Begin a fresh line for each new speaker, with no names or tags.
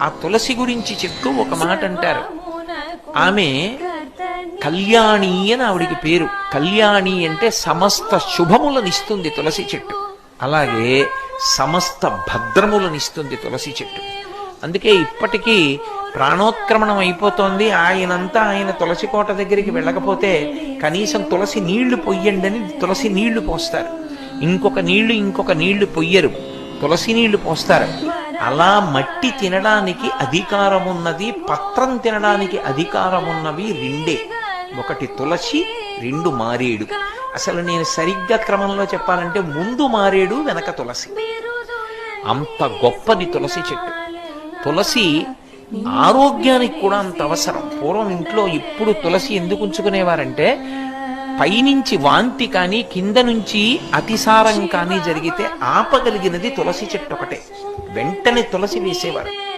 ఆ తులసి గురించి చెప్తూ ఒక మాట అంటారు. ఆమె కళ్యాణి అని ఆవిడికి పేరు. కళ్యాణి అంటే సమస్త శుభములనిస్తుంది తులసి చెట్టు. అలాగే సమస్త భద్రములనిస్తుంది తులసి చెట్టు. అందుకే ఇప్పటికీ ప్రాణోత్క్రమణం అయిపోతోంది, ఆయనంతా ఆయన తులసి కోట దగ్గరికి వెళ్ళకపోతే కనీసం తులసి నీళ్లు పొయ్యండి అని తులసి నీళ్లు పోస్తారు. ఇంకొక నీళ్లు పొయ్యరు, తులసి నీళ్లు పోస్తారు. అలా మట్టి తినడానికి అధికారం ఉన్నది, పత్రం తినడానికి అధికారం ఉన్నవి రెండే. ఒకటి తులసి, రెండు మారేడు. అసలు నేను సరిగ్గా క్రమంలో చెప్పాలంటే ముందు మారేడు, వెనక తులసి. అంత గొప్పది తులసి చెట్టు. తులసి ఆరోగ్యానికి కూడా అంత అవసరం. పూర్వం ఇంట్లో ఇప్పుడు తులసి ఎందుకు ఉంచుకునేవారంటే, పైనుంచి వాంతి కానీ కింద నుంచి అతిసారం కానీ జరిగితే ఆపగలిగినది తులసి చెట్టు ఒకటే. వెంటనే తులసి వేసేవారు.